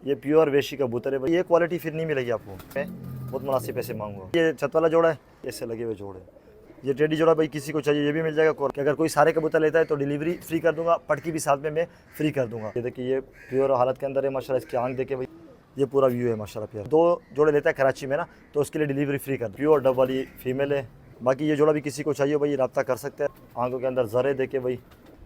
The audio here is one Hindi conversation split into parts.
ये प्योर वेशी कबूतर है भाई, ये क्वालिटी फिर नहीं मिलेगी आपको। मैं बहुत मुनासिब पैसे मांगूंगा। ये छत वाला जोड़ा है, ऐसे लगे हुए जोड़े। ये टेडी जोड़ा भाई किसी को चाहिए ये भी मिल जाएगा। अगर कोई सारे कबूतर लेता है तो डिलीवरी फ्री कर दूंगा, पटकी भी साथ में मैं फ्री कर दूंगा। ये देखिए ये प्योर हालत के अंदर है माशाल्लाह। इसकी आंख देखे भाई, ये पूरा व्यू है माशाल्लाह प्यार। 2 जोड़े लेता है कराची में ना, तो उसके लिए डिलीवरी फ्री कर। प्योर डब वाली फीमेल है। बाकी ये जोड़ा भी किसी को चाहिए भाई रब्ता कर सकते हैं। आंखों के अंदर जरे देखे भाई,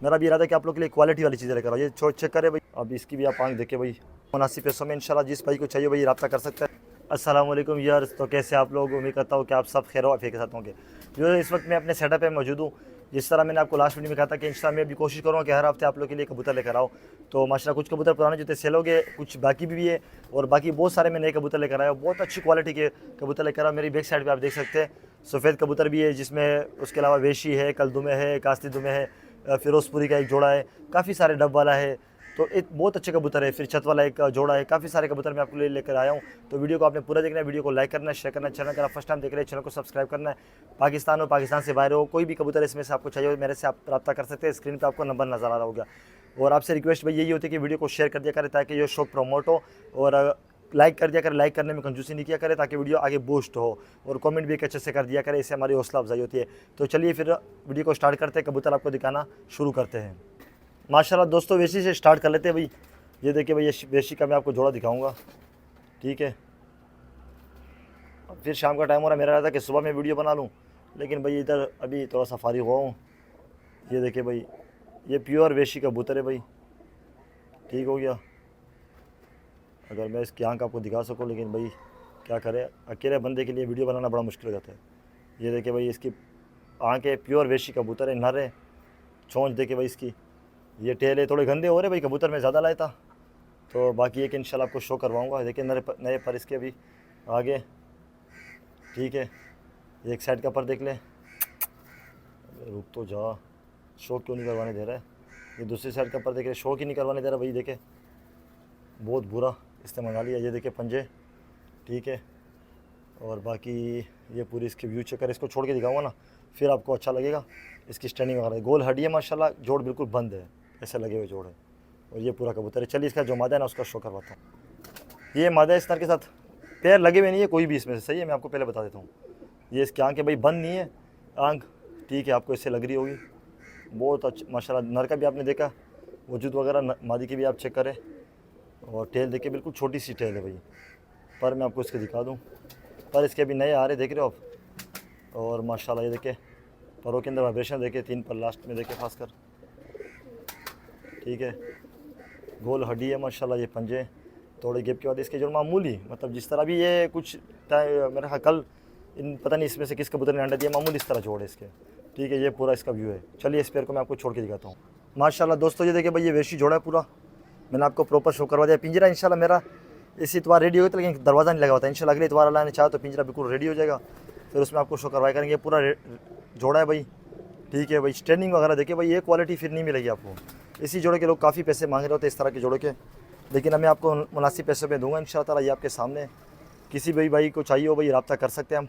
मेरा भी इरादा है कि आप लोग के लिए क्वालिटी वाली चीज़ें लेकर आओ। ये छोट चेक करे भाई, अब इसकी भी आप आंख देखे भाई, मुनासिब पैसों में इंशाल्लाह जिस भाई को चाहिए भाई रब्ता कर सकता है। अस्सलाम वालेकुम यार्स, तो कैसे आप लोग? उम्मीद करता हूँ कि आप सब खैर वाफियत के साथ होंगे। जो इस वक्त मैं अपने सेटअप पे मौजूद हूँ। जिस तरह मैंने आपको लास्ट वीडियो में कहा था कि इंशाल्लाह मैं भी कोशिश करूँगा कि हर हफ्ते आप लोग के लिए कबूतर लेकर आओ। तो माशाल्लाह कुछ कबूतर पुराने जो थे सेल हो गए, कुछ बाकी भी है, और बाकी बहुत सारे मैं नए कबूतर लेकर आया हूँ। बहुत अच्छी क्वालिटी के कबूतर लेकर आया। मेरी बैक साइड पर आप देख सकते हैं सफ़ेद कबूतर भी है, जिसमें उसके अलावा वेशी है, कलदुमे है, कास्ती दुमे है, फिरोजपुरी का एक जोड़ा है, काफ़ी सारे डब वाला है। तो एक बहुत अच्छे कबूतर है। फिर छत वाला एक जोड़ा है। काफ़ी सारे कबूतर मैं आपके लिए लेकर आया हूँ। तो वीडियो को आपने पूरा देखना है। वीडियो को लाइक करना है, शेयर करना है। चैनल का फर्स्ट टाइम देख रहे हैं, चैनल को सब्सक्राइब करना है। पाकिस्तान हो, पाकिस्तान से बाहर हो, कोई भी कबूतर इसमें से आपको चाहिए हो, मेरे से आप रब्ता कर सकते हैं। स्क्रीन पर आपको नंबर नज़र आ रहा होगा। और आपसे रिक्वेस्ट भाई यही होती है कि वीडियो को शेयर कर दिया करें ताकि ये शौक प्रमोट हो, और लाइक कर दिया करें। लाइक करने में कंजूसी नहीं किया करें ताकि वीडियो आगे बूस्ट हो, और कमेंट भी एक अच्छे से कर दिया करें, इससे हमारी हौसला अफजाई होती है। तो चलिए फिर वीडियो को स्टार्ट करते हैं, कबूतर आपको दिखाना शुरू करते हैं। माशाल्लाह दोस्तों वेशी से स्टार्ट कर लेते हैं भाई। ये देखिए भाई, ये वेशी का मैं आपको जोड़ा दिखाऊंगा, ठीक है। अब फिर शाम का टाइम हो रहा है, मेरा रहता है कि सुबह में वीडियो बना लूँ, लेकिन भाई इधर अभी थोड़ा सा फारिग हुआ हूँ। ये देखिए भाई, ये प्योर वेशी कबूतर है भाई, ठीक हो गया। अगर मैं इसकी आंख आपको दिखा सकूँ, लेकिन भाई क्या करें, अकेले बंदे के लिए वीडियो बनाना बड़ा मुश्किल हो जाता है। ये देखिए भाई, इसकी आँखें प्योर वेशी कबूतर है, नर है। चोंच देखे भाई इसकी, ये टेल थोड़े गंदे हो रहे भाई, कबूतर में ज़्यादा लाया था। तो बाकी एक इंशाल्लाह आपको शो करवाऊंगा। देखिए नए पर इसके भी आगे, ठीक है। एक साइड का पर देख ले, रुक तो जा, शो क्यों नहीं करवाने दे रहा है। ये दूसरी साइड का पर देखे, शो ही नहीं करवाने दे रहा भाई। देखे बहुत बुरा इसने मंगा लिया। ये देखे पंजे, ठीक है। और बाकी ये पूरी इसकी व्यू चेक कर, इसको छोड़ के दिखाऊंगा ना फिर आपको अच्छा लगेगा। इसकी स्टैंडिंग वगैरह गोल हड्डी है माशाल्लाह, जोड़ बिल्कुल बंद है, ऐसे लगे हुए जोड़ है। और ये पूरा कबूतर है। चलिए इसका जो मादा है ना उसका शो करवाता हूँ। ये मादा इस तरह के साथ पैर लगे हुए नहीं है कोई भी इसमें से, सही है। मैं आपको पहले बता देता हूँ, ये इसकी आँखें भाई बंद नहीं है, आँख, ठीक है। आपको इससे लग रही होगी बहुत अच्छा माशाल्लाह। नर का भी आपने देखा वजूद वगैरह, मादी की भी आप चेक करें। और टेल देखिए बिल्कुल छोटी सी टेल है भाई। पर मैं आपको इसके दिखा दूँ, पर इसके अभी नए आ रहे, देख रहे हो आप। और माशाल्लाह ये देखे परों के अंदर वाइब्रेशन देखे, 3 पर लास्ट में देखे खासकर, ठीक है। गोल हड्डी है माशाल्लाह। ये पंजे थोड़े गैप के बाद इसके जो मामूली, मतलब जिस तरह भी ये कुछ मेरा ख्याल कल इन पता नहीं इसमें से किस कबूतर ने अंडा दिया, मामूली इस तरह जोड़ है इसके, ठीक है। ये पूरा इसका व्यू है। चलिए इस पेयर को मैं आपको छोड़ के दिखाता हूँ। माशाल्लाह दोस्तों ये देखिए भाई, ये वेशी जोड़ा है पूरा। मैंने आपको प्रॉपर शो करवा दिया। पिंजरा इंशाल्लाह मेरा इसी इतवार रेडी होगा, लेकिन दरवाज़ा नहीं लगा होता। इंशाल्लाह अगले इतवार अल्लाह ने चाहा तो पिंजरा बिल्कुल रेडी हो जाएगा, फिर उसमें आपको शो करवाया करेंगे। पूरा जोड़ा है भाई, ठीक है भाई। स्टैंडिंग वगैरह देखिए भाई, ये क्वालिटी फिर नहीं मिलेगी आपको। इसी जोड़े के लोग काफ़ी पैसे मांग रहे होते हैं, इस तरह के जोड़े के, लेकिन मैं आपको मुनासिब पैसे में दूंगा इंशाल्लाह ताला। ये आपके सामने, किसी भी भाई को चाहिए हो भाई रब्ता कर सकते हैं हम।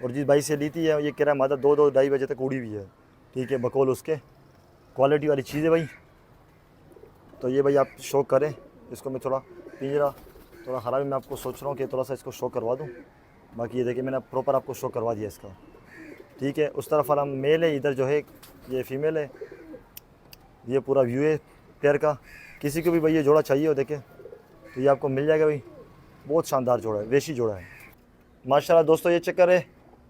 और जिस भाई से ली थी है, ये कह रहा है मादा 2-2 ढाई बजे तक उड़ी हुई है, ठीक है। बकौल उसके क्वालिटी वाली चीज़ है भाई। तो ये भाई आप शो करें इसको। मैं थोड़ा पिंजरा थोड़ा ख़राब है, मैं आपको सोच रहा हूँ कि थोड़ा सा इसको शो करवा दूँ। बाकी ये देखिए मैंने प्रॉपर आपको शो करवा दिया इसका, ठीक है। उस तरफ वाला मेल है, इधर जो है ये फीमेल है। ये पूरा व्यू है पेयर का। किसी को भी भाई ये जोड़ा चाहिए हो देखे तो ये आपको मिल जाएगा भाई। बहुत शानदार जोड़ा है, वेशी जोड़ा है माशाल्लाह दोस्तों। ये चक्कर है।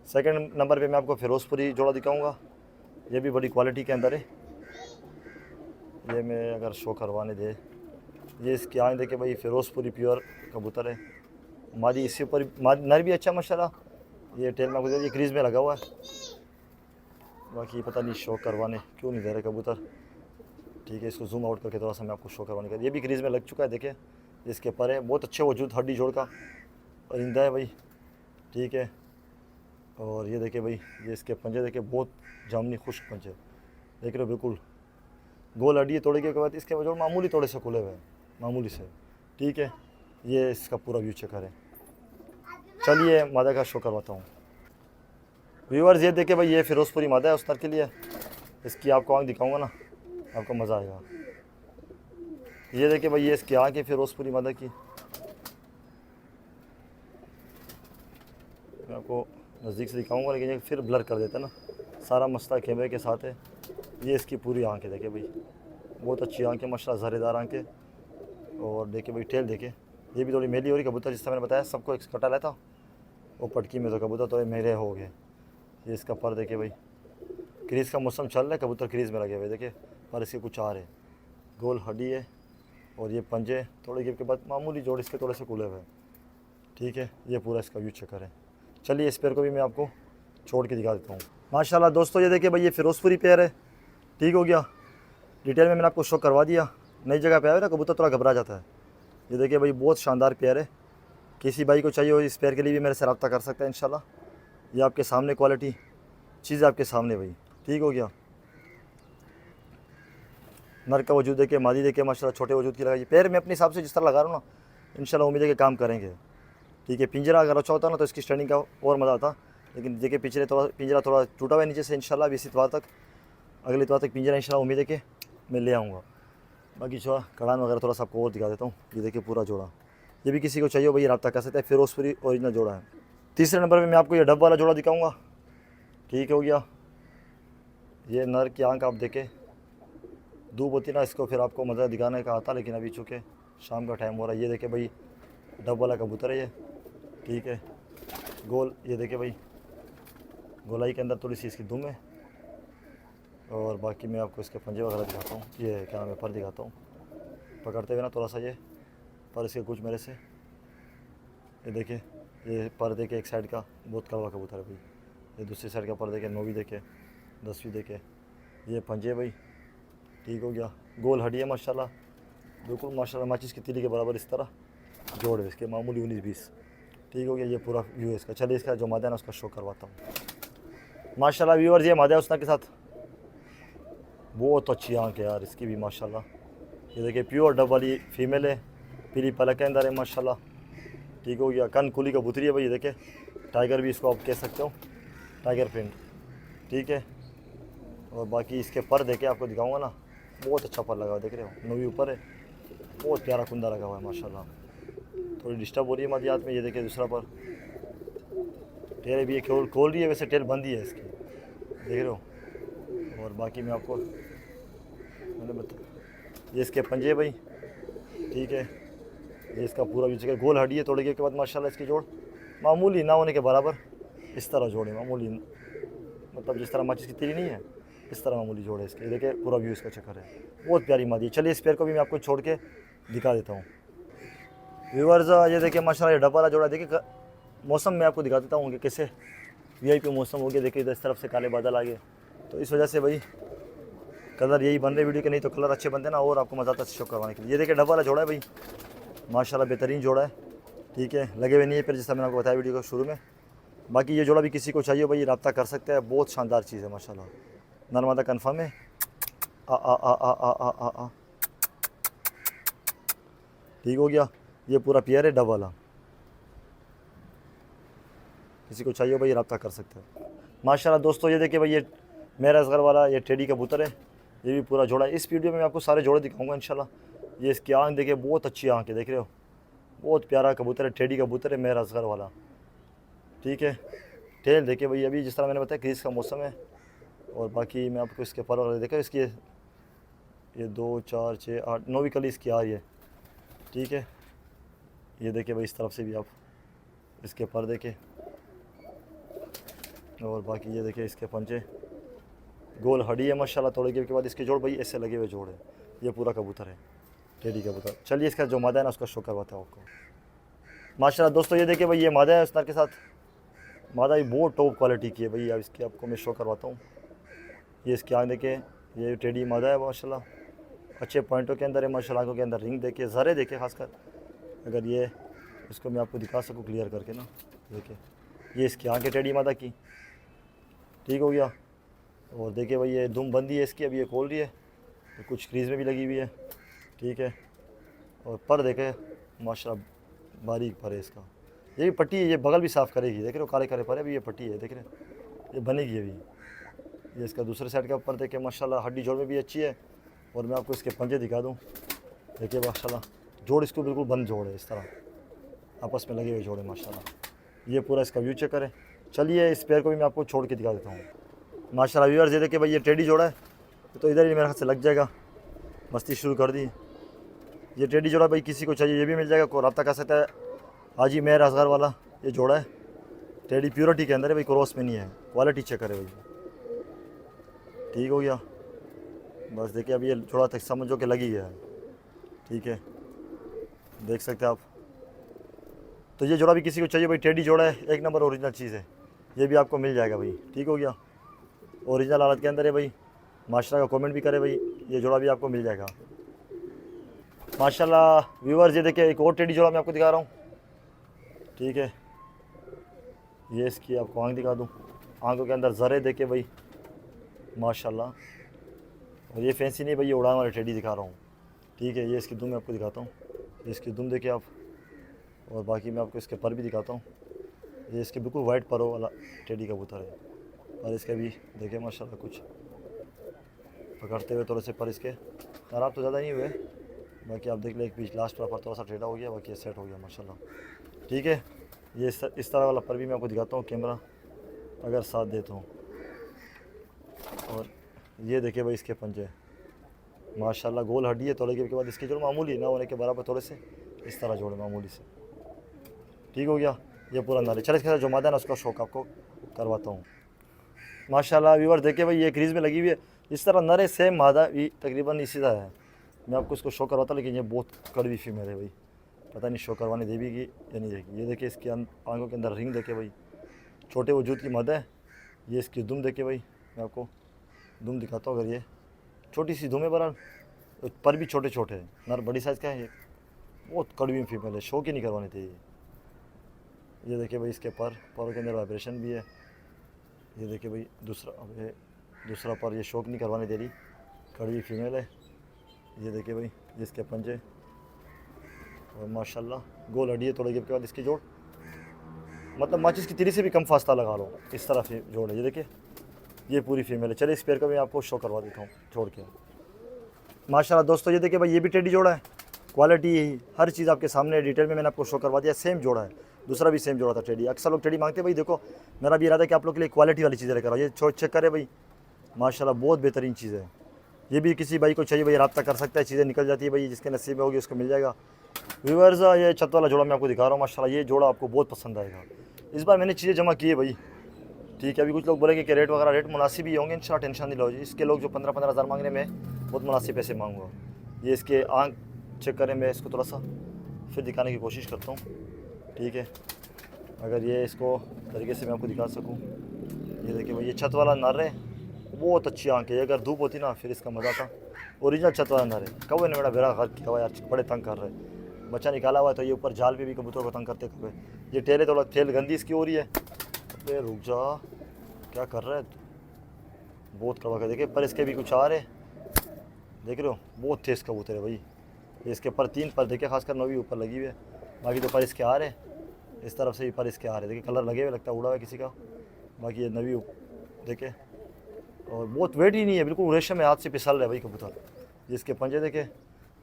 सेकंड नंबर पे मैं आपको फिरोजपुरी जोड़ा दिखाऊंगा। ये भी बड़ी क्वालिटी के अंदर है। ये मैं अगर शो करवाने दे, ये इसकी आँख देखे भाई, फिरोजपुरी प्योर कबूतर है। मादी इसके ऊपर नर भी अच्छा माशाल्लाह। ये टेल में आपको ये क्रीज में लगा हुआ है। बाकी पता नहीं शो करवाने क्यों नहीं दे रहे कबूतर, ठीक है। इसको जूम आउट करके थोड़ा सा मैं आपको शो करवाने का, ये भी क्रीज में लग चुका है। देखिए इसके पर है, बहुत अच्छे वजूद हड्डी जोड़ का परिंदा है भाई, ठीक है। और ये देखिए भाई, ये इसके पंजे देखिए, बहुत जामनी खुश्क पंजे देख रहे हो, बिल्कुल गोल हड्डी है। तोड़े के बाद इसके वजह मामूली थोड़े से खुले हुए हैं, मामूली से, ठीक है। ये इसका पूरा व्यू चेक करें। चलिए मादा का शो करवाता हूँ व्यूअर्स। ये देखिए भाई, ये फिरोजपुरी मादा है उस तर के लिए। इसकी आपको आँख दिखाऊंगा ना, आपको मज़ा आएगा। ये देखिए भाई, ये इसकी आँख है फिरोजपुरी मादा की। मैं आपको नज़दीक से दिखाऊंगा, लेकिन ये फिर ब्लर कर देता है ना, सारा मसला कैमरे के साथ है। ये इसकी पूरी आँख है, देखिए भाई, बहुत अच्छी आँख है माशाल्लाह, ज़रेदार आँख है। और देखिए भाई टेल देखिए, ये भी थोड़ी मेली हो रही कबूतर, जिस तरह मैंने बताया सबको एक कटा रहता, वो पटकी में तो कबूतर तो मेरे हो गए। ये इसका पर देखिए भाई, क्रीज़ का मौसम चल रहा है, कबूतर क्रीज़ में लगे हुए देखिए, पर इसके कुछ आ रहे, गोल हड्डी है और ये पंजे थोड़े गिर के बाद मामूली जोड़ इसके थोड़े से खुले हुए हैं। ठीक है, ये पूरा इसका व्यू चक्कर है। चलिए इस पेयर को भी मैं आपको छोड़ के दिखा देता हूँ। माशाल्लाह दोस्तों, ये देखिए भाई, ये फिरोजपुरी पेयर है। ठीक हो गया, डिटेल में मैंने आपको शो करवा दिया। नई जगह पे आया ना, कबूतर थोड़ा घबरा जाता है। ये देखिए भाई, बहुत शानदार पेयर है। किसी भाई को चाहिए हो इस पेयर के लिए भी मेरे से रब्ता कर सकता है इंशाल्लाह। ये आपके सामने क्वालिटी चीज़ आपके सामने भाई। ठीक हो गया, नर का वजूद देखिए, मादी देखिए माशाल्लाह, छोटे वजूद की लगाइए। पैर मैं अपने हिसाब से जिस तरह लगा रहा हूँ ना, इंशाल्लाह उम्मीद है कि काम करेंगे। ठीक है, पिंजरा अगर अच्छा होता ना तो इसकी स्टैंडिंग का और मज़ा आता, लेकिन देखिए पिछले थोड़ा पिंजरा थोड़ा टूटा हुआ है नीचे से। इंशाल्लाह इस इतवार तक, अगले इतवार तक पिंजरा इंशाल्लाह उम्मीद है कि मैं ले आऊँगा। बाकी जो कड़ान वगैरह थोड़ा सा आपको और दिखा देता हूँ। ये देखिए पूरा जोड़ा, ये भी किसी को चाहिए हो भाई रब्ता कर सकता है, फिरोजपुरी ओरिजिनल जोड़ा है। तीसरे नंबर पर मैं आपको ये डब वाला जोड़ा दिखाऊँगा। ठीक हो गया, ये नर की आँख आप देखें, धूप होती ना, इसको फिर आपको मज़ा दिखाने का आता, लेकिन अभी चूँकि शाम का टाइम हो रहा है। ये देखे भाई, डब वाला कबूतर है ये। ठीक है, गोल, ये देखे भाई, गोलाई के अंदर थोड़ी सी इसकी दुम है। और बाकी मैं आपको इसके पंजे वगैरह दिखाता हूँ। ये क्या नाम है, पर दिखाता हूँ पकड़ते हुए ना थोड़ा सा, ये पर इसके कुछ मेरे से। ये देखिए, ये पर देखे एक साइड का बहुत कड़वा कबूतर है भाई। ये दूसरी साइड का पर देखे, 9वीं देखे, 10वीं देखे। ये पंजे भाई। ठीक हो गया, गोल हड्डी है माशाल्लाह, बिल्कुल माशाल्लाह माचिस की तीली के बराबर इस तरह जोड़ है इसके, मामूली 19-20। ठीक हो गया, ये पूरा व्यू है इसका। चलिए इसका जो मादा है ना उसका शो करवाता हूँ। माशाल्लाह व्यूअर्स, ये मादा है उसना के साथ, बहुत अच्छी आँख है यार इसकी भी माशाल्लाह। ये देखिए प्योर डब वाली फीमेल है, पीली पलक के अंदर है माशाल्लाह। ठीक हो गया, कन कुली कबूतरी है भाई। ये देखिए टाइगर भी इसको आप कह सकते हो, टाइगर प्रिंट। ठीक है, और बाकी इसके पर देखे आपको दिखाऊंगा ना, बहुत अच्छा पर लगा हुआ देख रहे हो, 9वीं ऊपर है, बहुत प्यारा कुंदा लगा हुआ है माशाल्लाह। थोड़ी डिस्टर्ब हो रही है मादियात में। ये देखिए दूसरा पर, टेल भी ये खोल रही है, वैसे टेल बंद ही है इसकी, देख रहे हो। और बाकी मैं आपको मैंने बता, ये इसके पंजे भाई। ठीक है, ये इसका पूरा भी जगह गोल हड्डी है, तोड़े के बाद माशाल्लाह इसकी जोड़ मामूली ना होने के बराबर इस तरह जोड़े, मामूली मतलब जिस तरह माचिस की तीली नहीं है, इस तरह मामूली जोड़ है इसके। देखिए पूरा व्यू इसका चक्कर है, बहुत प्यारी मादी है। चलिए इस पेयर को भी मैं आपको छोड़ के दिखा देता हूँ। व्यूअर्स, ये देखिए माशाल्लाह, ये डब्बा जोड़ा देखिए। मौसम मैं आपको दिखा देता हूँ कि कैसे वीआईपी मौसम हो गया। देखिए इस तरफ से काले बादल आ गए, तो इस वजह से भाई कलर यही बन रहे वीडियो के, नहीं तो कलर अच्छे बनते ना और आपको मज़ा आता शो करवाने के लिए। ये देखिए डब्बा वाला जोड़ा है भाई, माशाल्लाह बेहतरीन जोड़ा है। ठीक है, लगे हुए नहीं है फिर, जैसा मैंने आपको बताया वीडियो को शुरू में। बाकी ये जोड़ा भी किसी को चाहिए भाई रब्ता कर सकते हैं, बहुत शानदार चीज़ है माशाल्लाह। नरमादा कन्फर्म है। आ आ आ आ आ आ आ आ ठीक हो गया, ये पूरा पेयर है डब वाला, किसी को चाहिए भाई रब्ता कर सकते हैं माशाल्लाह। दोस्तों ये देखिए भाई, ये मेरा असगर वाला ये टेडी कबूतर है, ये भी पूरा जोड़ा है। इस वीडियो में मैं आपको सारे जोड़े दिखाऊंगा इंशाल्लाह। ये इसकी आँख देखिए, बहुत अच्छी आँख है, देख रहे हो, बहुत प्यारा कबूतर है, टेडी कबूतर है मेरा असगर वाला। ठीक है, टेल देखिए भाई, अभी जिस तरह मैंने बताया क्रीज का मौसम है। और बाकी मैं आपको इसके पर वगैरह देखा, इसकी ये 2 4 6 8 9वीं कली इसकी आ रही है। ठीक है, ये देखिए भाई, इस तरफ से भी आप इसके पर देखें। और बाकी ये देखिए इसके पंजे, गोल हड्डी है माशाल्लाह, तोड़े के बाद इसके जोड़ भाई ऐसे लगे हुए जोड़ है। ये पूरा कबूतर है, टेडी कबूतर। चलिए इसका जो मादा है ना उसका शो करवाता हूँ आपको माशाल्लाह। दोस्तों ये देखिए भाई, ये मादा है उसनर के साथ, मादा भी बहुत टॉप क्वालिटी की है भाई। अब इसकी आपको मैं शो करवाता हूँ। ये इसकी आँख देखिए, ये टेडी मादा है माशाल्लाह, अच्छे पॉइंटों के अंदर है माशाल्लाह। आँखों के अंदर रिंग देखिए, ज़रे देखिए खासकर, अगर ये इसको मैं आपको दिखा सकूँ क्लियर करके ना, देखिए ये इसकी आँख है टेडी मादा की। ठीक हो गया, और देखिए भाई ये दुम बंदी है इसकी, अभी ये खोल रही है, तो कुछ क्रीज में भी लगी हुई है। ठीक है, और पर देखे माशाल्लाह बारीक पर है इसका, ये भी पट्टी है, ये बगल भी साफ़ करेगी, देख रहे हो काले काले पर है, अभी ये पट्टी है, देख रहे हैं ये बनेगी अभी। ये इसका दूसरे साइड का पर देखे माशाल्लाह, हड्डी जोड़ में भी अच्छी है। और मैं आपको इसके पंजे दिखा दूँ, देखिए माशाल्लाह जोड़ इसको बिल्कुल बंद जोड़ है, इस तरह आपस में लगे हुए जोड़ है माशाल्लाह। ये पूरा इसका व्यू चेक करें। चलिए इस पेयर को भी मैं आपको छोड़ के दिखा देता हूँ। माशाल्लाह व्यूअर्स, ये देखिए भाई ये टेडी जोड़ा है, तो इधर ही मेरे हाथ से लग जाएगा। मस्ती शुरू कर दी। ये टेडी जोड़ा भाई किसी को चाहिए ये भी मिल जाएगा, कोई रब्ता कर सकता है। हाजी मेहर असगर वाला ये जोड़ा है, टेडी प्योरिटी के अंदर है भाई, क्रॉस में नहीं है। क्वालिटी चेक करे भाई, ठीक हो गया। बस देखिए अब ये थोड़ा तक समझो कि लगी है, ठीक है, देख सकते हैं आप। तो ये जोड़ा भी किसी को चाहिए भाई, टेडी जोड़ा है, एक नंबर ओरिजिनल चीज़ है, ये भी आपको मिल जाएगा भाई, ठीक हो गया। ओरिजिनल हालत के अंदर है भाई। माशाल्लाह का कमेंट भी करे भाई, ये जोड़ा भी आपको मिल जाएगा माशाल्लाह। व्यूअर्स ये देखिए एक और टेडी जोड़ा मैं आपको दिखा रहा हूँ, ठीक है। ये इसकी आपको आँख दिखा दूँ, आँखों के अंदर ज़रे देखिए भाई माशाल्लाह। और ये फैंसी नहीं भाई, ये उड़ान वाले टेडी दिखा रहा हूँ, ठीक है। ये इसकी दुम मैं आपको दिखाता हूँ, इसकी दुम देखिए आप। और बाकी मैं आपको इसके पर भी दिखाता हूँ। ये इसके बिल्कुल वाइट परों वाला टेडी कबूतर है, और इसके भी देखिए माशाल्लाह कुछ पकड़ते हुए थोड़े से पर इसके ख़राब तो ज़्यादा नहीं हुए। बाकी आप देख लें एक बीच लास्ट पर थोड़ा सा टेढ़ा हो गया, बाकी सेट हो गया माशाल्लाह, ठीक है। ये इस तरह वाला पर भी मैं आपको दिखाता हूँ, कैमरा अगर साथ देता हूँ। और ये देखिए भाई इसके पंजे माशाल्लाह, गोल हड्डी है तोड़े के बाद इसके जोड़ मामूली ना होने के बराबर थोड़े से इस तरह जोड़े मामूली से, ठीक हो गया। ये पूरा नारे चल इसके साथ जो मादा है ना उसका शौक आपको करवाता हूँ माशाल्लाह। व्यूअर देखिए भाई ये क्रीज़ में लगी हुई है, इस तरह नरे सेम मादा भी तकरीबन इसी तरह है। मैं आपको इसको शो करवाता, लेकिन ये बहुत कड़वी फीमेल है भाई, पता नहीं शो करवाने देगी या नहीं देगी। ये देखिए इसकी आंखों के अंदर रिंग देखे भाई, छोटे वजूद की मद है। ये इसकी दुम देखे भाई, मैं आपको दुम दिखाता हूँ। अगर ये छोटी सी दुम है बहरहाल, पर भी छोटे छोटे हैं, नर बड़ी साइज़ का है। ये बहुत कड़वी फीमेल है, शो की नहीं करवानी चाहिए। ये देखिए भाई इसके पैरों के अंदर वाइब्रेशन भी है। ये देखिए भाई दूसरा पर ये शौक नहीं करवाने दे रही, कड़वी फीमेल है। ये देखिए भाई जिसके पंजे और माशाल्लाह गोल हड्डी है थोड़े गिर के बाद इसकी जोड़, मतलब माचिस की तिरी से भी कम फास्ता लगा लो, इस तरह से जोड़ है। ये देखिए ये पूरी फीमेल है। चलिए इस पेयर का मैं आपको शो करवा देता हूँ छोड़ के माशाल्लाह। दोस्तों ये देखिए भाई ये भी टेडी जोड़ा है, क्वालिटी हर चीज़ आपके सामने डिटेल में मैंने आपको शो करवा दिया। सेम जोड़ा है, दूसरा भी सेम जोड़ा था टेडी। अक्सर लोग टेडी मांगते हैं भाई, देखो मेरा भी इरादा है कि आप लोग के लिए क्वालिटी वाली चीज़ें लेकर आओ। ये चेक करें भाई माशाल्लाह, बहुत बेहतरीन चीज़ है। ये भी किसी भाई को चाहिए भाई रब्ता कर सकता है, चीज़ें निकल जाती है भाई, जिसके नसीब में होगी उसको मिल जाएगा। व्यूअर्स ये छत वाला जोड़ा मैं आपको दिखा रहा हूँ माशाल्लाह, ये जोड़ा आपको बहुत पसंद आएगा। इस बार मैंने चीज़ें जमा की है भाई, ठीक है। अभी कुछ लोग बोलेंगे कि रेट वगैरह रेट मुनासिब ही होंगे, इंशाल्लाह टेंशन नहीं लो जी। इसके लोग जो 15-15 हज़ार मांगने में बहुत मुनासिब पैसे मांगूंगा। ये इसके आँख चेक करें, मैं इसको थोड़ा सा फिर दिखाने की कोशिश करता हूँ, ठीक है। अगर ये इसको तरीके से मैं आपको दिखा सकूँ। ये देखिए भाई ये छत वाला नर है, बहुत अच्छी आँख है। अगर धूप होती ना फिर इसका मज़ा था। ओरिजिनल छत वाला नर है। कौवे ने मेरा बेड़ा घर किया हुआ यार, बड़े तंग कर रहे हैं। बच्चा निकाला हुआ है तो ये ऊपर जाल पे भी कबूतर को तंग करते कौवे। ये टेल है, थोड़ा टेल गंदी इसकी हो रही है। अरे रुक जा, क्या कर रहा है, बहुत कड़वा कर। देखिए पर इसके भी कुछ आ रहे, देख रहे हो, बहुत तेज़ कबूतर है भाई। इसके पर 3 पर देखिए, खासकर नौवीं ऊपर लगी हुई है। बाकी तो पर इसके आ रहे, इस तरफ से भी पर इसके आ रहे। देखिए कलर लगे हुए, लगता है उड़ा हुआ है किसी का। बाकी ये नवी देखे, और बहुत वेट ही नहीं है, बिल्कुल रेशम में हाथ से फिसल रहा है भाई कबूतर। जिसके पंजे देखे,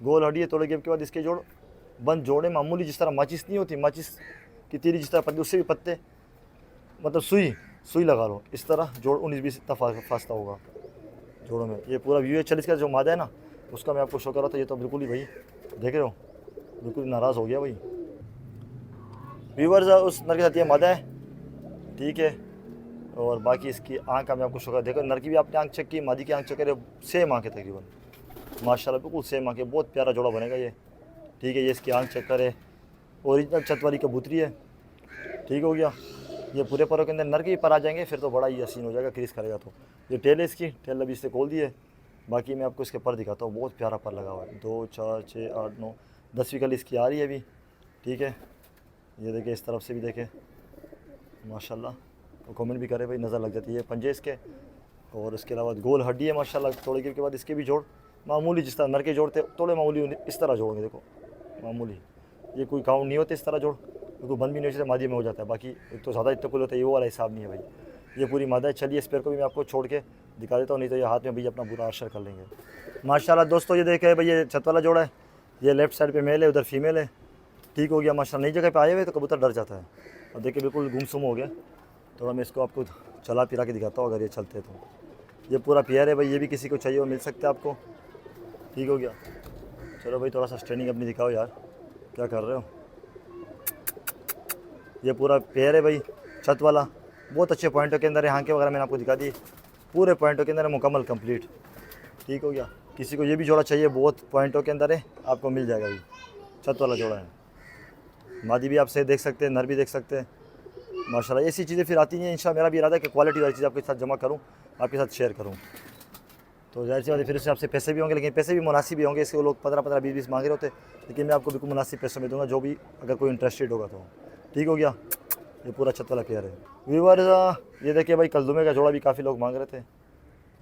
गोल हड्डी है थोड़े गेप के बाद इसके जोड़ बंद जोड़े मामूली, जिस तरह माचिस नहीं होती, माचिस की तीरी जिस तरह पत्ते, उससे भी पत्ते, मतलब सुई लगा लो, इस तरह जोड़ 19-20 इतना फास्ता होगा जोड़ों में। ये पूरा व्यू है। 40 का जो मादा है ना उसका मैं आपको शो कर रहा था। ये तो बिल्कुल ही भाई देख रहे हो, बिल्कुल नाराज़ हो गया भाई। व्यूअर्स उस नर के साथ ये मादा है, ठीक है। और बाकी इसकी आँख का मैं आपको शो कर, देखो नर की भी आपने आँख चेक की, मादी की आँख चेक करे, सेम आँख है तकरीबन माशाल्लाह, बिल्कुल सेम आँख है। बहुत प्यारा जोड़ा बनेगा ये, ठीक है। ये इसकी आँख चेक करे, ओरिजिनल छत वाली कबूतरी है, ठीक हो गया। ये पूरे परों के अंदर नर के ही पर आ जाएंगे फिर तो बड़ा ही हसीन हो जाएगा, क्रीज करेगा तो। ये टेल है इसकी, टेल अभी इससे खोल दी है। बाकी मैं आपको इसके पर दिखाता हूँ, बहुत प्यारा पर लगा हुआ है। 2, 4, 6, 8, 9, 10वीं कली इसकी आ रही है अभी, ठीक है। ये देखे इस तरफ से भी देखे माशाल्लाह, और कमेंट भी करे भाई, नज़र लग जाती है पंजे इसके। और उसके अलावा गोल हड्डी है माशाल्लाह, थोड़े गिर के बाद इसके भी जोड़ मामूली, जिस तरह नर के जोड़ते थोड़े मामूली इस तरह जोड़ेंगे, देखो मामूली। ये कोई काउंट नहीं होते इस तरह जोड़, बिल्कुल बंद भी नहीं होते, मादी में हो जाता है। बाकी एक तो ज़्यादा इतना कुल होता है, ये वो वाला हिसाब नहीं है भाई। ये पूरी मादा है। चलिए इस पेयर को भी मैं आपको छोड़ के दिखा देता हूँ, नहीं तो ये हाथ में भाई अपना बुरा असर कर लेंगे माशाल्लाह। दोस्तों ये देखे भाई ये छत वाला जोड़ा है, ये लेफ्ट साइड पे मेल है, उधर फीमेल है। ठीक हो गया माशाल्लाह। नई जगह पे आए हुए तो कबूतर डर जाता है। अब देखिए बिल्कुल गुमसुम हो गया। थोड़ा मैं इसको आपको चला फिरा के दिखाता हूँ अगर ये चलते तो। ये पूरा पेयर है भाई, ये भी किसी को चाहिए वो मिल सकता है आपको। ठीक हो गया। चलो भाई थोड़ा सा स्ट्रेनिंग अपनी दिखाओ यार, क्या कर रहे हो। ये पूरा पेयर है भाई, छत वाला। बहुत अच्छे पॉइंटों के अंदर है, हाँके वगैरह मैंने आपको दिखा दी, पूरे पॉइंटों के अंदर है, मुकम्मल कंप्लीट। ठीक हो गया। किसी को ये भी जोड़ा चाहिए, बहुत पॉइंटों के अंदर है, आपको मिल जाएगा भाई। छत वाला जोड़ा है। मादी भी आप सही देख सकते हैं, नर भी देख सकते हैं माशाल्लाह। ऐसी चीज़ें फिर आती हैं इंशाल्लाह। मेरा भी इरादा है कि क्वालिटी वाली चीज़ आपके साथ जमा करूँ, आपके साथ शेयर करूँ। तो जाहिर सी बात है फिर उससे आपसे पैसे भी होंगे, लेकिन पैसे भी मुनासिब भी होंगे। इसके वो लोग 15-15, 20-20 मांग रहे होते, लेकिन मैं आपको बिल्कुल मुनासिब पैसों में दूंगा, जो भी अगर कोई इंटरेस्टेड होगा तो। ठीक हो गया। ये पूरा छत वाला पेयर है। व्यूअर्स ये देखिए भाई, कलदुमे का जोड़ा भी काफ़ी लोग मांग रहे थे।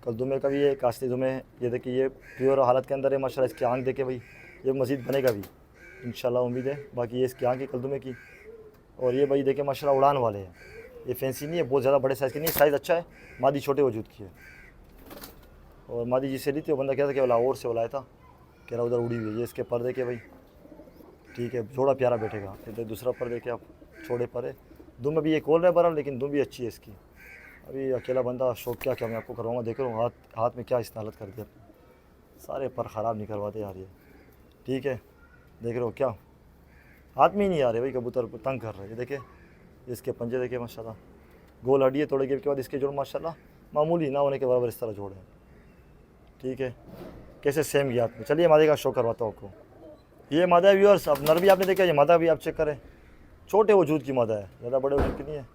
कलदुमे का भी है, काश्ती दुमे है। ये देखिए ये प्योर हालत के अंदर है माशाल्लाह। इसकी आँख देखे भाई, ये मज़ीद बनेगा भी इंशाल्लाह, उम्मीद है। बाकी ये इसकी आँख है कलदुमे की। और ये भाई देखे माशाल्लाह उड़ान वाले हैं। ये फैंसी नहीं है, बहुत ज़्यादा बड़े साइज़ की नहीं है, साइज़ अच्छा है। मादी छोटे वजूद की है। और मादी जिससे ली थी वो बंदा कहता था कि लाहौर से वो लाया था, कह रहा उधर उड़ी हुई है। ये इसके पर देखे भाई, ठीक है, जोड़ा प्यारा बैठेगा। इधर दूसरा पर देखे आप, छोटे पर है। दुम अभी ये खोल रहा है बरल, लेकिन दुम भी अच्छी है इसकी। अभी अकेला बंदा शौक क्या क्या मैं आपको करवाऊँगा। देख रहा हूँ हाथ में क्या इसने हालत कर दिया, सारे पर ख़राब नहीं करवाते यार ये। ठीक है, देख रहे हो क्या, हाथ में ही नहीं आ रहे भाई, कबूतर तंग कर रहे हैं। ये देखे इसके पंजे देखे माशाल्लाह, गोल हड्डी है। थोड़े गेप के बाद इसके जोड़ माशाल्लाह मामूली ना होने के बराबर इस तरह जोड़ है। ठीक है, कैसे सेम गया हाथ में। चलिए मादे का शो करवाता हूँ आपको। ये मादा है व्यूअर्स। अब नर भी आपने देखा, ये मादा भी आप चेक करें, छोटे वजूद की मादा है, ज़्यादा बड़े वजूद की नहीं है।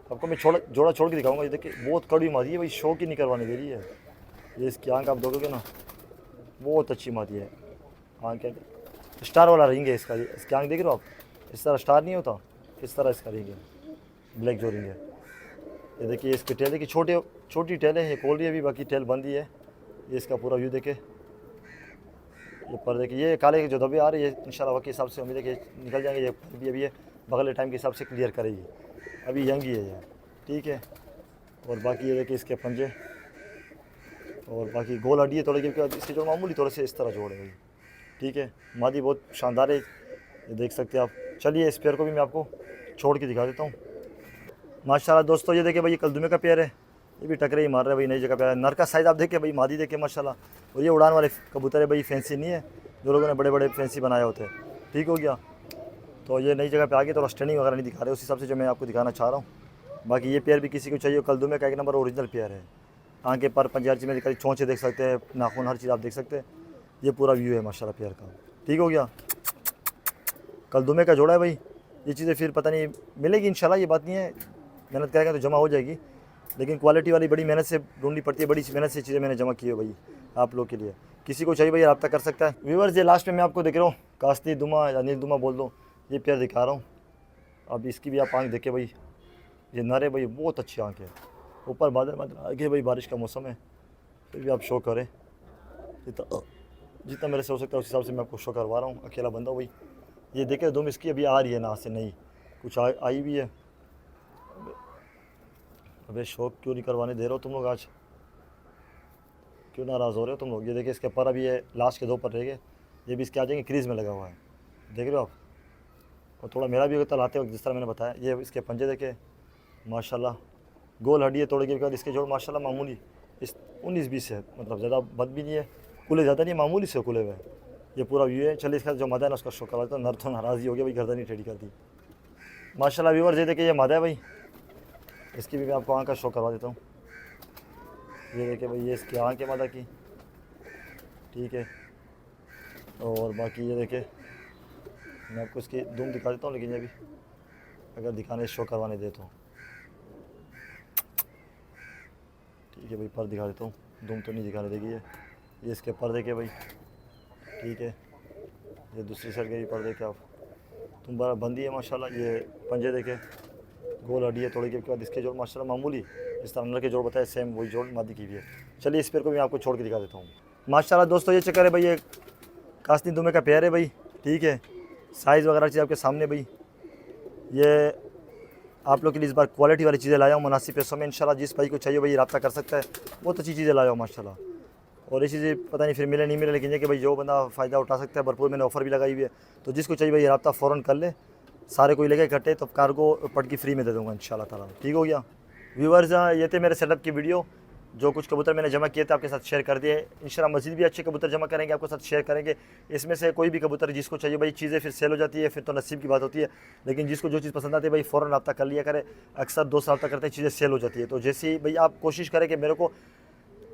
आपको मैं जोड़ा छोड़ के दिखाऊंगा। ये देखिए बहुत कड़वी मादी है भाई, शौक ही नहीं करवाने दे रही है। ये इसकी आँख आप देखोगे ना, बहुत अच्छी मादी है। आँख स्टार वाला रिंग है इसका। इसकी आँख देख रहे हो आप, इस तरह स्टार नहीं होता, इस तरह इसका रिंग है, ब्लैक जो रिंग है। ये देखिए इसकी टेल देखिए, छोटी टेल है, ये खोल रही है अभी, बाकी टेल बंद ही है। ये इसका पूरा व्यू देखे, ये पर देखिए, ये काले के जो धब्बे आ रहे हैं इंशाल्लाह के हिसाब से उम्मीद है कि निकल जाएंगे। ये भी अभी है, बगले टाइम के हिसाब से क्लियर करेगी, अभी यंग ही है ये। ठीक है। और बाकी ये देखिए इसके पंजे, और बाकी गोल हड्डी है थोड़े के बाद इसके जो मामूली थोड़े से इस तरह जोड़ है भाई। ठीक है, मादी बहुत शानदार है, ये देख सकते हैं आप। चलिए इस पेयर को भी मैं आपको छोड़ के दिखा देता हूँ माशाल्लाह। दोस्तों ये देखिए भाई, ये कलदुमे का पेयर है, ये भी टकरे ही मार रहा है भाई, नई जगह पे आया। नर का साइज़ आप देखिए भाई, मादी देखिए माशाल्लाह। और ये उड़ान वाले कबूतर है भाई, फैंसी नहीं है जो लोगों ने बड़े बड़े फैंसी बनाए होते हैं। ठीक हो गया। तो ये नई जगह पे आ गए, तो स्टैंडिंग वगैरह नहीं दिखा रहे, उस हिसाब से जो मैं आपको दिखाना चाह रहा हूँ। बाकी ये पेयर भी किसी को चाहिए, कलदुमे का 1 नंबर ओरिजिनल पेयर है। आँखें पर पंजे हर चीज़ में दिखाई, चोंचे देख सकते हैं, नाखून हर चीज़ आप देख सकते हैं। ये पूरा व्यू है माशाल्लाह पेयर का। ठीक हो गया। कलदुमे का जोड़ा है भाई। ये चीज़ें फिर पता नहीं मिलेगी इंशाल्लाह, ये बात नहीं है, मेहनत करेंगे तो जमा हो जाएगी, लेकिन क्वालिटी वाली बड़ी मेहनत से ढूंढनी पड़ती है। बड़ी मेहनत से चीज़ें मैंने जमा की है भाई आप लोग के लिए। किसी को चाहिए भाई रब्ता कर सकता है। व्यूअर्स ये लास्ट में मैं आपको देख रहा हूँ, कास्ती दुमा या नील दुमा बोल दो, ये पेयर दिखा रहा हूँ। अब इसकी भी आप आँख देखे भाई, ये नर है भाई, बहुत अच्छी आँख है। ऊपर बादल आगे भाई, बारिश का मौसम है, फिर भी आप शो करें जितना मेरे से हो सकता है उस हिसाब से मैं आपको शो करवा रहा हूँ। अकेला बंदा भाई। ये देखे दुम इसकी अभी आ रही है ना से, नहीं कुछ आई भी है। अबे शौक क्यों नहीं करवाने दे रहे हो तुम लोग, आज क्यों नाराज़ हो रहे हो तुम लोग। ये देखिए इसके पर अभी ये लास्ट के 2 पर रह गए, ये भी इसके आ जाएंगे, क्रीज़ में लगा हुआ है, देख रहे हो आप। और थोड़ा मेरा भी होता लाते वक्त जिस तरह मैंने बताया। ये इसके पंजे देखे माशाल्लाह, गोल हड्डी है थोड़े के बाद। इसके जोड़ माशाल्लाह मामूली इस 19-20 है, मतलब ज़्यादा बद भी नहीं है, कुले ज़्यादा नहीं, मामूली से कुले हुए हैं। ये पूरा व्यू है। चलिए इसका जो मदा है ना उसका शो करवाता हूँ। नर तो नाराज़ ही हो गया भाई, गर्दन ही टेढ़ी कर दी माशाल्लाह। व्यूअर्स ये देखिए, ये मदा है भाई, इसकी भी मैं आपको आँख का शो करवा देता हूँ। ये देखिए भाई, ये इसकी आँख है मादा की। ठीक है। और बाकी ये देखिए, मैं आपको इसकी दुम दिखा देता हूँ, लेकिन ये भी अगर दिखाने शो करवाने दे तो ठीक है भाई, पर दिखा देता हूँ, दुम तो नहीं दिखाने देगी ये इसके पर देखे भाई। ठीक है, ये दूसरी साइड के भी पर देखे आप, तुम बड़ा बंदी है माशाल्लाह। ये पंजे देखे, गोल हड्डी है थोड़ी के बाद। इसके जोड़ माशाल्लाह मामूली, इस तरह नर के जोड़ बताए सेम वही जोड़ मादी की भी है। चलिए इस पेयर को भी आपको छोड़ के दिखा देता हूँ माशाल्लाह। दोस्तों ये चक्कर है भाई, ये कास्ती दुमे का पेयर है भाई। ठीक है, साइज़ वगैरह चीज़ आपके सामने भाई। ये आप लोग के लिए इस बार क्वालिटी वाली चीज़ें लाया हूँ मुनासिब पैसों में इंशाल्लाह। जिस भाई को चाहिए भाई रब्ता कर सकता है, बहुत अच्छी चीज़ें लाया हूँ माशाल्लाह। और इसी से पता नहीं फिर मिले नहीं मिले, लेकिन ये कि भाई जो बंदा फ़ायदा उठा सकता है भरपूर, मैंने ऑफ़र भी लगाई हुई है। तो जिसको चाहिए भाई रब्ता फ़ौरन कर ले, सारे कोई लेके इकट्ठे, तो कार्गो पटकी फ्री में दे दूँगा इंशाल्लाह ताला। ठीक हो गया व्यूवर्स, ये थे मेरे सेटअप की वीडियो। जो कुछ कबूतर मैंने जमा किए थे आपके साथ शेयर कर दिए। इंशाल्लाह मज़ीद भी अच्छे कबूतर जमा करेंगे, आपके साथ शेयर करेंगे। इसमें से कोई भी कबूतर जिसको चाहिए भाई, चीज़ें फिर सेल हो जाती है, फिर तो नसीब की बात होती है। लेकिन जिसको जो चीज़ पसंद आती है भाई फ़ौरन रब्ता कर लिया करे। अक्सर दोस्त रब्ता करते हैं, चीज़ें सेल हो जाती है। तो जैसे ही भाई आप कोशिश करें कि मेरे को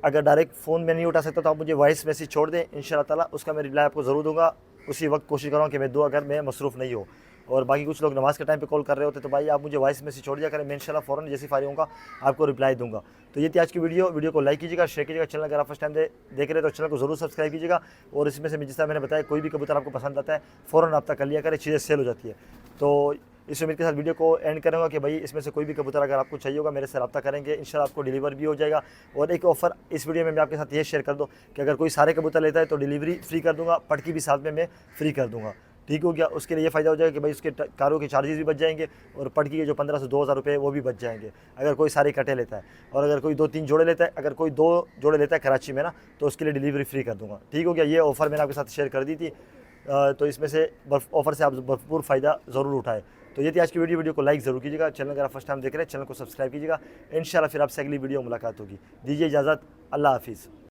अगर डायरेक्ट फ़ोन में नहीं उठा सकता तो आप मुझे वॉइस मैसेज छोड़ दें, इंशाल्लाह ताला उसका मैं रिप्लाई आपको ज़रूर दूंगा। उसी वक्त कोशिश कर रहा हूँ कि मैं दूँ अगर मैं मसरूफ़ नहीं हो। और बाकी कुछ लोग नमाज़ के टाइम पे कॉल कर रहे होते, तो भाई आप मुझे वॉइस मैसेज छोड़ दिया करें, मैं इंशाल्लाह फ़ौरन जैसी फारिग होगा आपको रिप्लाई दूंगा। तो ये थी आज की वीडियो को लाइक कीजिएगा, शेयर कीजिएगा। चैनल अगर आप फर्स्ट टाइम देख रहे हैं तो चैनल को ज़रूर सब्सक्राइब कीजिएगा। और इसमें से जिस तरह मैंने बताया, कोई भी कबूतर आपको पसंद आता है फ़ौरन रब्ता कर लिया करें, चीज़ें सेल हो जाती है। तो इस उम्मीद के साथ वीडियो को एंड करूँगा कि भाई इसमें से कोई भी कबूतर अगर आपको चाहिए होगा मेरे से रब्ता करेंगे, इंशाल्लाह आपको डिलीवर भी हो जाएगा। और एक ऑफ़र इस वीडियो में मैं आपके साथ ये शेयर कर दूँ कि अगर कोई सारे कबूतर लेता है तो डिलीवरी फ्री कर दूँगा, पटकी भी साथ में मैं फ्री कर दूँगा। ठीक हो गया। उसके लिए ये फ़ायदा हो जाएगा कि भाई उसके कारों के चार्जेस भी बच जाएंगे, और पटकी के जो 1500 से 2000 रुपये वो भी बच जाएंगे अगर कोई सारे इकट्ठे लेता है। और अगर कोई 2-3 जोड़े लेता है, अगर कोई 2 जोड़े लेता है कराची में ना, तो उसके लिए डिलीवरी फ्री कर दूँगा। ठीक हो गया। ये ऑफ़र मैंने आपके साथ शेयर कर दी थी। तो इसमें से ऑफ़र से आप भरपूर फ़ायदा ज़रूर उठाएँ। तो ये थी आज की वीडियो को लाइक ज़रूर कीजिएगा। चैनल अगर आप फर्स्ट टाइम देख रहे हैं चैनल को सब्सक्राइब कीजिएगा। इंशाल्लाह फिर आपसे अगली वीडियो मुलाकात होगी। दीजिए इजाज़त, अल्लाह हाफ़िज़।